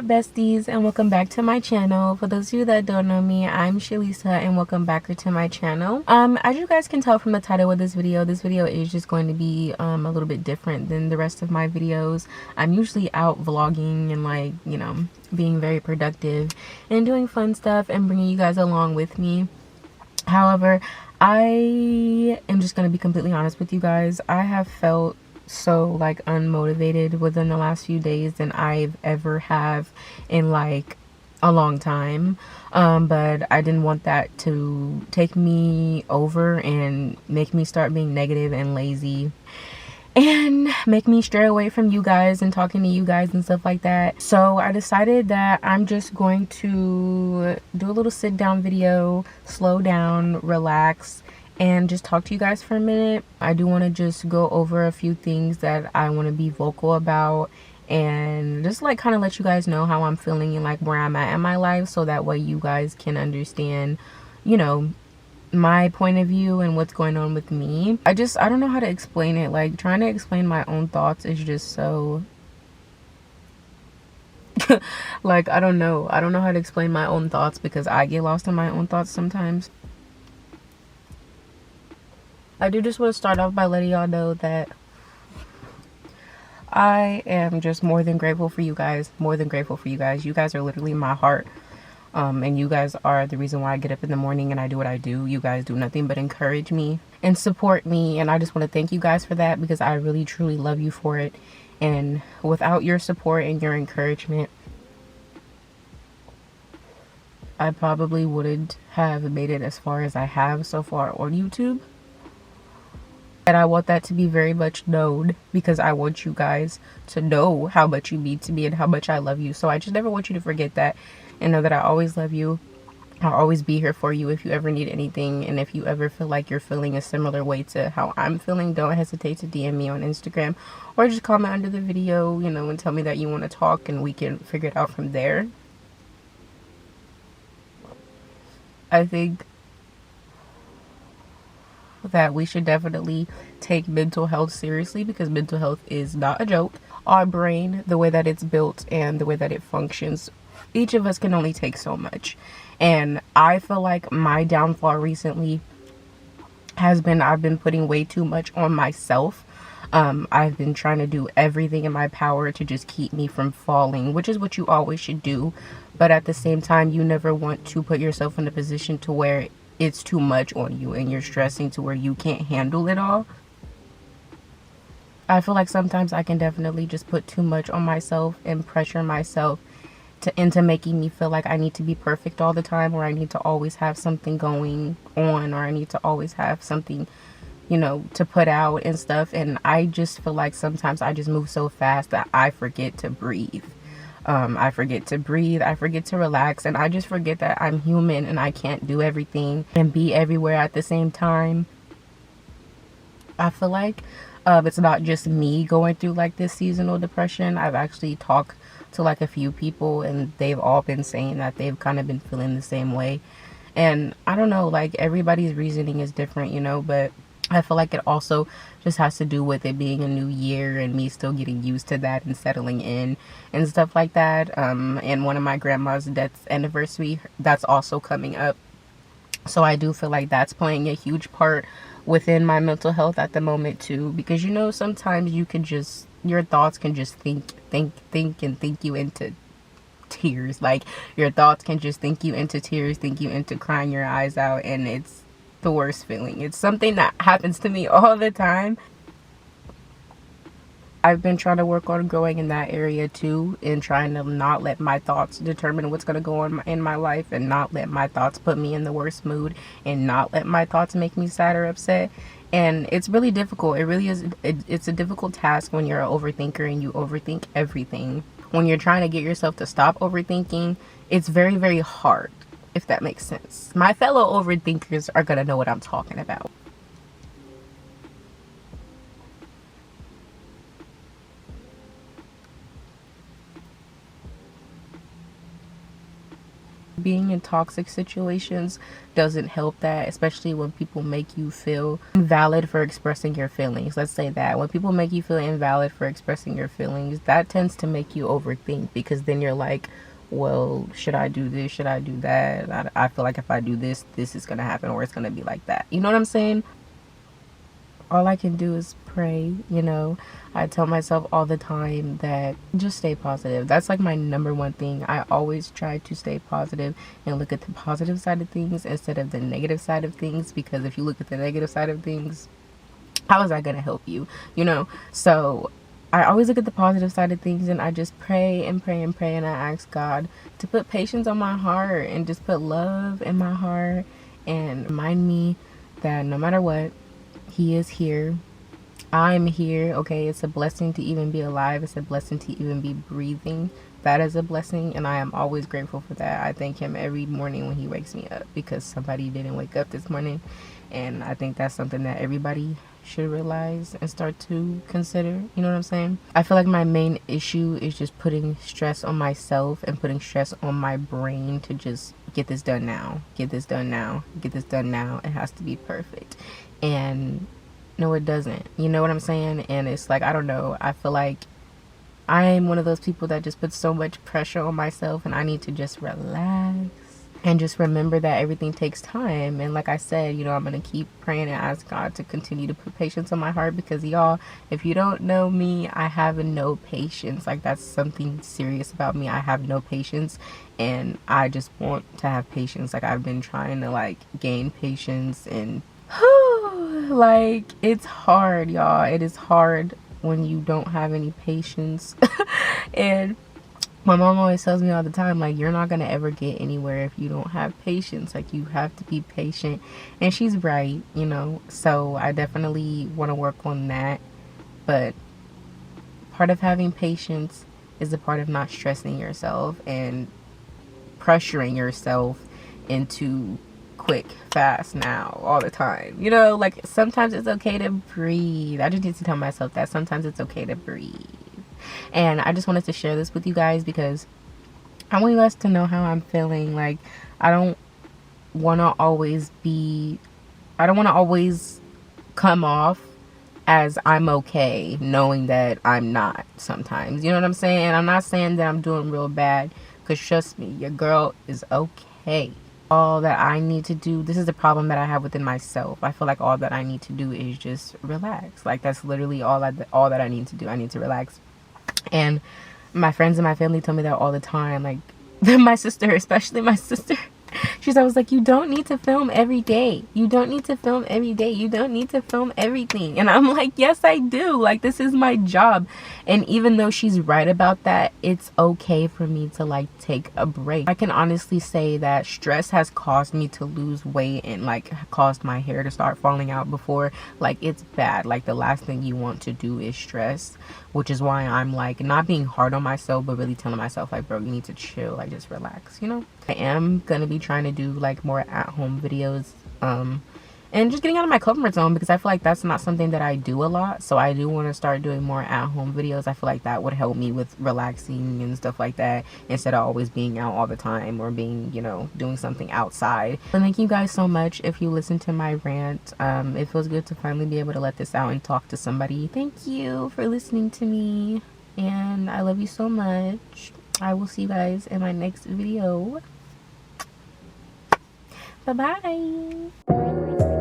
besties, and welcome back to my channel. For those of you that don't know me, I'm Chalisa, and welcome back to my channel. As you guys can tell from the title of this video is just going to be a little bit different than the rest of my videos. I'm usually out vlogging and, like, you know, being very productive and doing fun stuff and bringing you guys along with me. However, I am just going to be completely honest with you guys. I have felt so, like, unmotivated within the last few days than I've ever have in, like, a long time. But I didn't want that to take me over and make me start being negative and lazy and make me stray away from you guys and talking to you guys and stuff like that. So I decided that I'm just going to do a little sit down video, slow down, relax, and just talk to you guys for a minute. I do want to just go over a few things that I want to be vocal about and just, like, kind of let you guys know how I'm feeling and, like, where I'm at in my life, so that way you guys can understand, you know, my point of view and what's going on with me. I don't know how to explain it. Like, trying to explain my own thoughts is just so like, I don't know how to explain my own thoughts, because I get lost in my own thoughts sometimes. I do just want to start off by letting y'all know that I am just more than grateful for you guys. You guys are literally my heart. And you guys are the reason why I get up in the morning and I do what I do. You guys do nothing but encourage me and support me. And I just want to thank you guys for that, because I really, truly love you for it. And without your support and your encouragement, I probably wouldn't have made it as far as I have so far on YouTube. And I want that to be very much known, because I want you guys to know how much you mean to me and how much I love you. So I just never want you to forget that, and know that I always love you. I'll always be here for you if you ever need anything. And if you ever feel like you're feeling a similar way to how I'm feeling, don't hesitate to DM me on Instagram, or just comment under the video, you know, and tell me that you want to talk, and we can figure it out from there. I think that we should definitely take mental health seriously, because mental health is not a joke. Our brain, the way that it's built and the way that it functions, each of us can only take so much. And I feel like my downfall recently has been, I've been putting way too much on myself. I've been trying to do everything in my power to just keep me from falling, which is what you always should do. But at the same time, you never want to put yourself in a position to where it's too much on you and you're stressing to where you can't handle it all. I feel like sometimes I can definitely just put too much on myself and pressure myself into making me feel like I need to be perfect all the time, or I need to always have something going on, or I need to always have something, you know, to put out and stuff. And I just feel like sometimes I just move so fast that I forget to breathe. I forget to relax, and I just forget that I'm human and I can't do everything and be everywhere at the same time. I feel like it's not just me going through, like, this seasonal depression. I've actually talked to, like, a few people, and they've all been saying that they've kind of been feeling the same way. And I don't know, like, everybody's reasoning is different, you know, but I feel like it also just has to do with it being a new year and me still getting used to that and settling in and stuff like that. And one of my grandma's death anniversary, that's also coming up. So I do feel like that's playing a huge part within my mental health at the moment too, because, you know, sometimes you can just, your thoughts can just think you into tears. Like, your thoughts can just think you into tears, think you into crying your eyes out, and it's the worst feeling. It's something that happens to me all the time. I've been trying to work on growing in that area too, and trying to not let my thoughts determine what's going to go on in my life, and not let my thoughts put me in the worst mood, and not let my thoughts make me sad or upset. And it's really difficult. It really is. It's a difficult task when you're an overthinker and you overthink everything. When you're trying to get yourself to stop overthinking, it's very, very hard, if that makes sense. My fellow overthinkers are going to know what I'm talking about. being in toxic situations doesn't help that, especially when people make you feel invalid for expressing your feelings. Let's say that when people make you feel invalid for expressing your feelings, that tends to make you overthink, because then you're like, well, should I do this? Should I do that? I feel like if I do this, this is going to happen, or it's going to be like that. You know what I'm saying? All I can do is pray, you know. I tell myself all the time that just stay positive. That's like my number one thing. I always try to stay positive and look at the positive side of things instead of the negative side of things, because if you look at the negative side of things, how is that going to help you? You know? So I always look at the positive side of things, and I just pray and pray and pray, and I ask God to put patience on my heart and just put love in my heart and remind me that no matter what, He is here. I'm here, okay? It's a blessing to even be alive. It's a blessing to even be breathing. That is a blessing, and I am always grateful for that. I thank Him every morning when He wakes me up, because somebody didn't wake up this morning, and I think that's something that everybody should realize and start to consider. You know what I'm saying? I feel like my main issue is just putting stress on myself and putting stress on my brain to just get this done now, get this done now, get this done now. It has to be perfect. And no, it doesn't. You know what I'm saying? And it's like, I don't know, I feel like I'm one of those people that just puts so much pressure on myself, and I need to just relax and just remember that everything takes time. And like I said, you know, I'm going to keep praying and ask God to continue to put patience on my heart, because y'all, if you don't know me, I have no patience. Like, that's something serious about me. I have no patience, and I just want to have patience. Like, I've been trying to like gain patience, and like, it's hard, y'all. It is hard when you don't have any patience. And my mom always tells me all the time, like, you're not gonna ever get anywhere if you don't have patience. Like, you have to be patient. And she's right, you know. So I definitely want to work on that. But part of having patience is a part of not stressing yourself and pressuring yourself into quick, fast, now, all the time. You know, like, sometimes it's okay to breathe. I just need to tell myself that sometimes it's okay to breathe. And I just wanted to share this with you guys, because I want you guys to know how I'm feeling. Like, I don't want to always come off as I'm okay, knowing that I'm not sometimes. You know what I'm saying? I'm not saying that I'm doing real bad, because trust me, your girl is okay. All that I need to do, this is the problem that I have within myself. I feel like all that I need to do is just relax. Like, that's literally all that I need to do. I need to relax. And my friends and my family tell me that all the time. Like, my sister, especially my sister, she's always like, you don't need to film every day. You don't need to film every day. You don't need to film everything. And I'm like, yes, I do. Like, this is my job. And even though she's right about that, it's okay for me to like take a break. I can honestly say that stress has caused me to lose weight and like caused my hair to start falling out before. Like, it's bad. Like, the last thing you want to do is stress, which is why I'm like not being hard on myself, but really telling myself, like, bro, you need to chill, like, just relax, you know. I am gonna be trying to do like more at-home videos, and just getting out of my comfort zone, because I feel like that's not something that I do a lot. So I do want to start doing more at-home videos. I feel like that would help me with relaxing and stuff like that, instead of always being out all the time, or being, you know, doing something outside. And thank you guys so much if you listen to my rant. It feels good to finally be able to let this out and talk to somebody. Thank you for listening to me, and I love you so much. I will see you guys in my next video. Bye-bye.